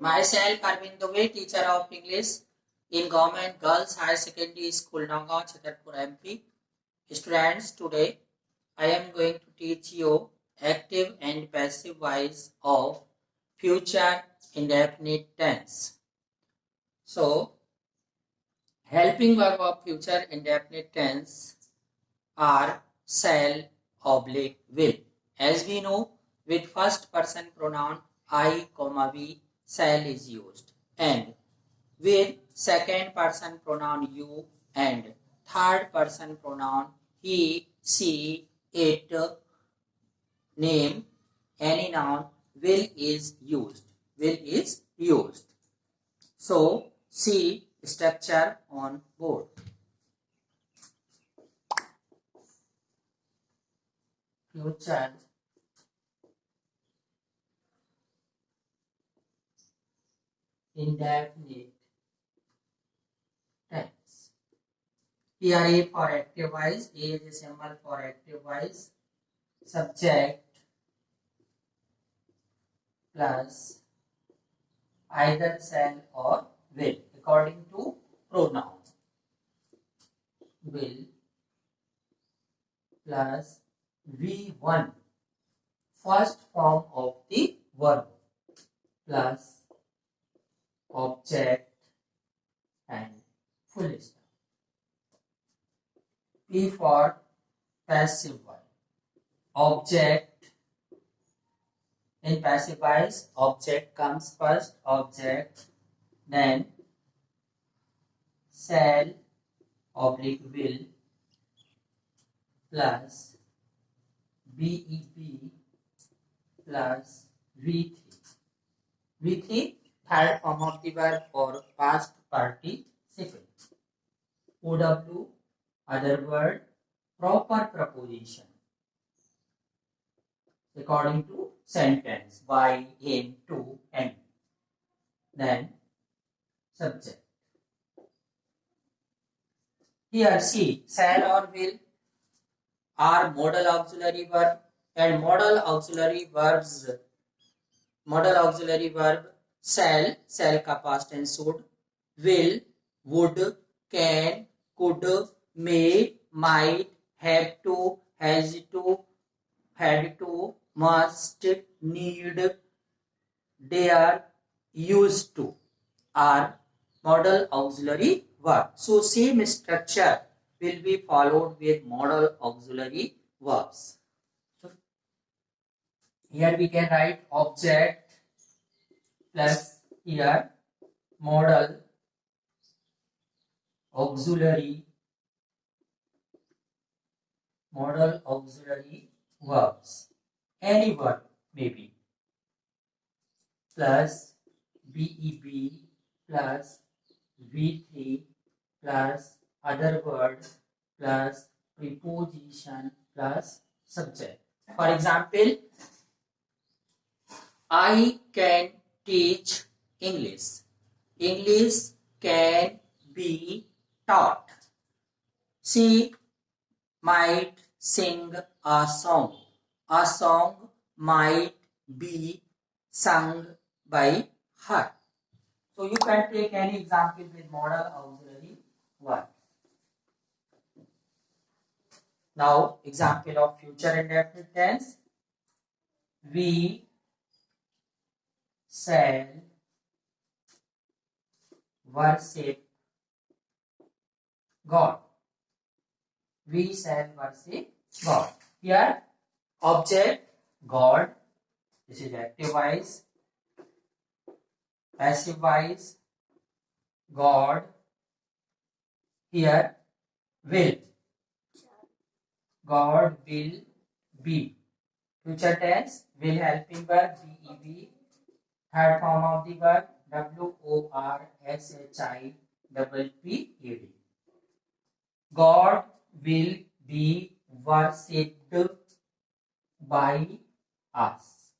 Myself, Arvind Dubey, teacher of English in Government Girls Higher Secondary School, Nagaon, Chhatarpur, MP. Students, today I am going to teach you active and passive voice of future indefinite tense. So, helping verb of future indefinite tense are shall, oblique, will. As we know, with first person pronoun I, we, shall is used, and with second person pronoun you and third person pronoun he, she, it, name, any noun, will is used. Will is used. So, see structure on board. Future indefinite tense. Here A for active voice, A is a symbol for active voice, subject plus either shall or will according to pronoun. Will plus V1 first form of the verb plus object and full stop. P for passive voice. Object in passive voice, object comes first, object, then shall oblique will plus BEP plus V3. V3 third form of the verb or past participle. OW other word proper preposition according to sentence by, in, to, and. Then subject. Here see shall or will are modal auxiliary verb and modal auxiliary verb shall का past tense should, will, would, can, could, may, might, have to, has to, had to, must, need, dare, used to are modal auxiliary verb. So same structure will be followed with modal auxiliary verbs. So here we can write object plus here modal auxiliary verbs. Any verb maybe plus BEB plus V3 plus other word plus preposition plus subject. For example, I can teach English. English can be taught. She might sing a song. A song might be sung by her. So you can take any example with modal auxiliary verb. Now example of future indefinite tense. We shall worship God. We shall worship God. Here object God. This is active voice. Passive voice God. Here will. God will be. Future tense will helping verb BEB. Third form of the verb WORSHIPPED. God will be worshipped by us.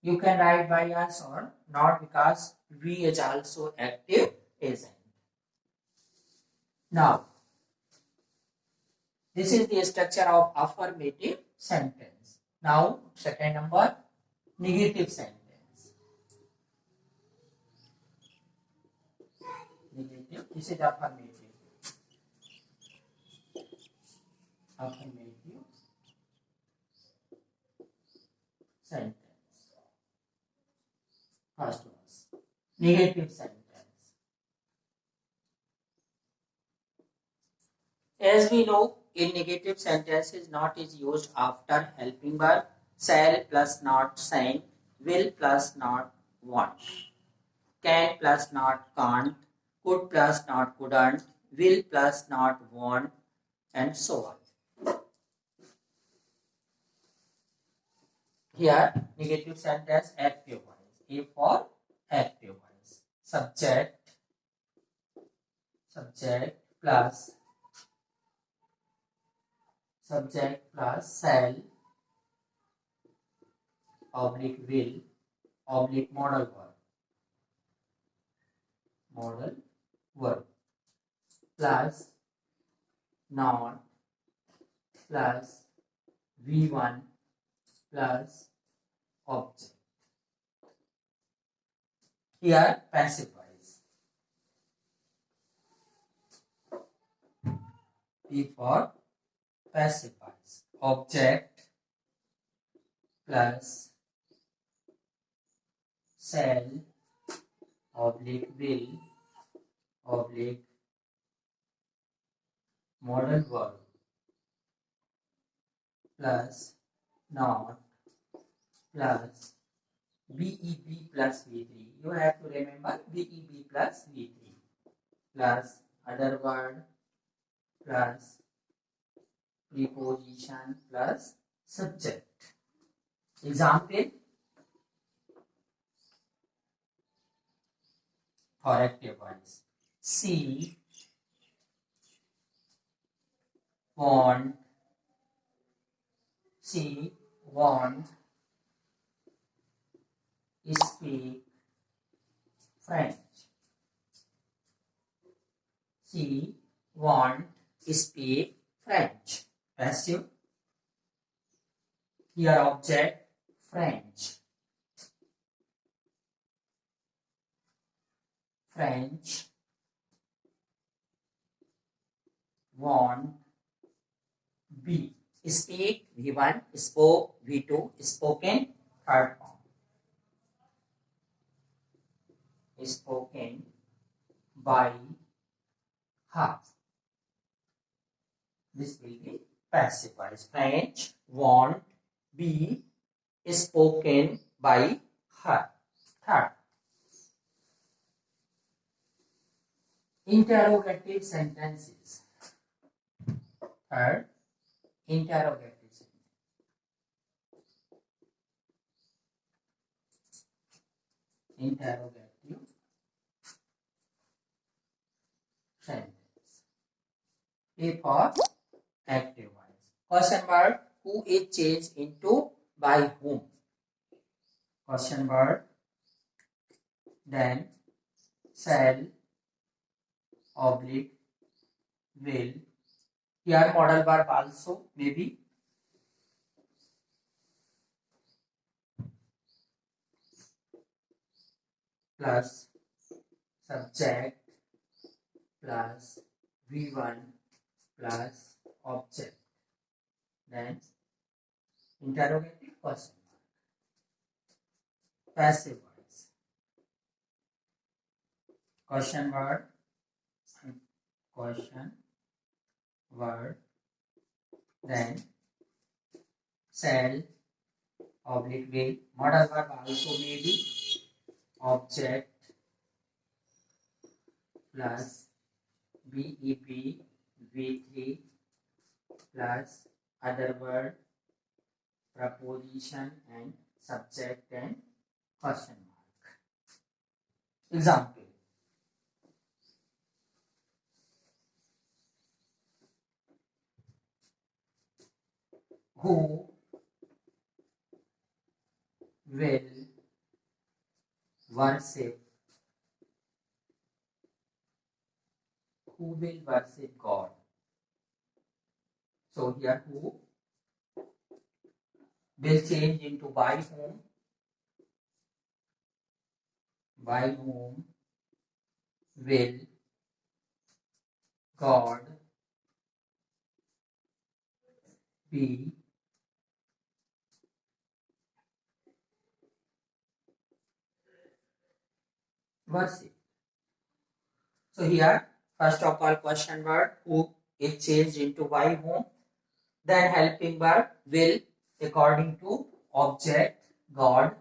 You can write by us or not because we is also active agent. Now, this is the structure of affirmative sentence. Now, second number, negative sentence. This is affirmative. Affirmative sentence. First one. Negative sentence. As we know, in negative sentences, not is used after helping verb. Shall plus not sang, will plus not want, can plus not can't, could plus not couldn't, will plus not want, and so on. Here, negative sentence active voice. A for active voice. Subject plus shall oblique will oblique modal verb plus not plus v1 plus object. Here passive voice. P for passive voice. Object plus shall oblique will oblique modal verb plus not plus BEB plus V3. You have to remember BEB plus V3 plus other word plus preposition plus subject. Example for active voice. She want speak French. She want speak French. Passive. Here object French. Want be. Speak V1, spoke V2, spoken third form. Spoken by her. This will be passive voice. French want be spoken by her. Third. Interrogative sentences. Third. Interrogative sentence. Interrogative sentence. A for active voice. Question word who is changed into by whom. Question word. Then shall oblique will. Here modal verb also maybe. Plus subject plus V1 plus object. Then interrogative question mark. Passive voice. Question word. Then shall oblique will. Modal verb also maybe. Object plus BEP V3 plus other word, preposition and subject and question mark. Example. Who will worship God? So here who will change into by whom will God be worshipped. So here, first of all, question word who is changed into by whom. Then helping verb will according to object God.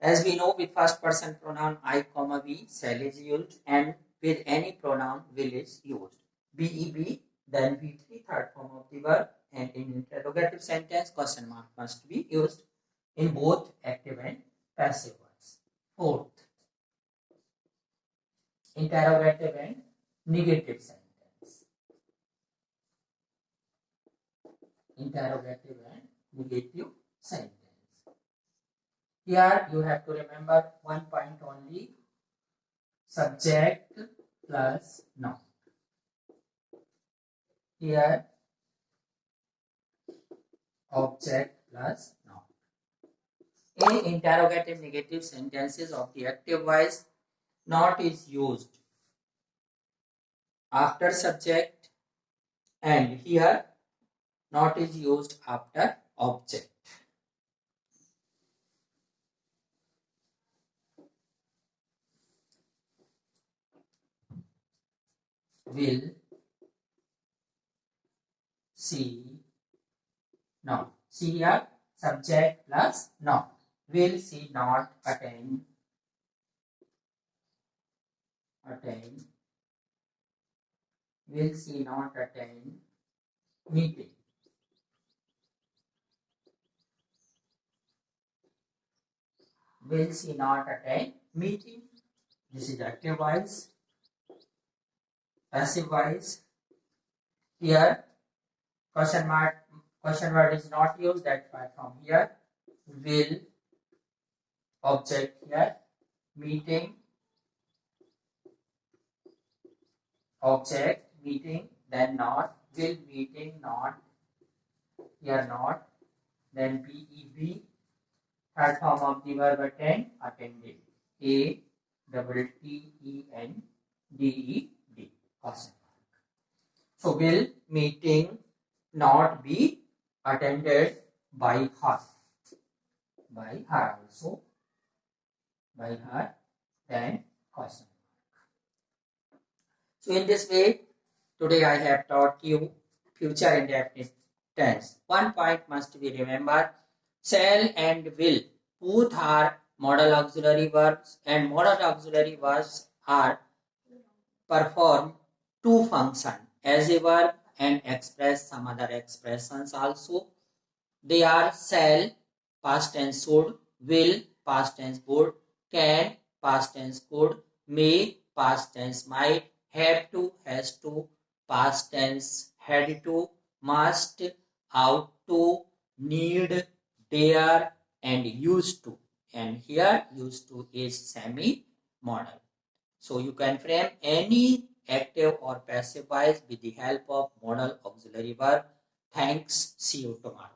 As we know, with first person pronoun I comma we shall is used, and with any pronoun will is used. Beb, then V3, third form of the verb, and in interrogative sentence question mark must be used in both active and passive verbs. Fourth, interrogative and negative sentence. Interrogative and negative sentence. Here you have to remember one point only, subject plus noun. Here object plus noun. In interrogative negative sentences of the active voice, not is used after subject, and here not is used after object. Will see noun. See here, subject plus noun. Will see not attend. Will she not attend meeting? Will she not attend meeting? This is active voice. Passive voice. Here question word is not used. That's why from here will object here, meeting object, meeting, then not, will meeting not, here not, then BEB, third form of the verb attend, attended, A double TENDED, question mark. So will meeting not be attended by her? By her also, by her, then question mark. So in this way, today I have taught you future indefinite tense. One point must be remembered, shall and will both are modal auxiliary verbs, and modal auxiliary verbs are perform two functions, as a verb and express some other expressions also. They are shall, past tense should, will, past tense would, can, past tense could, may, past tense might, have to, has to, past tense had to, must, ought to, need, dare, and used to. And here used to is semi-modal. So you can frame any active or passive voice with the help of modal auxiliary verb. Thanks. See you tomorrow.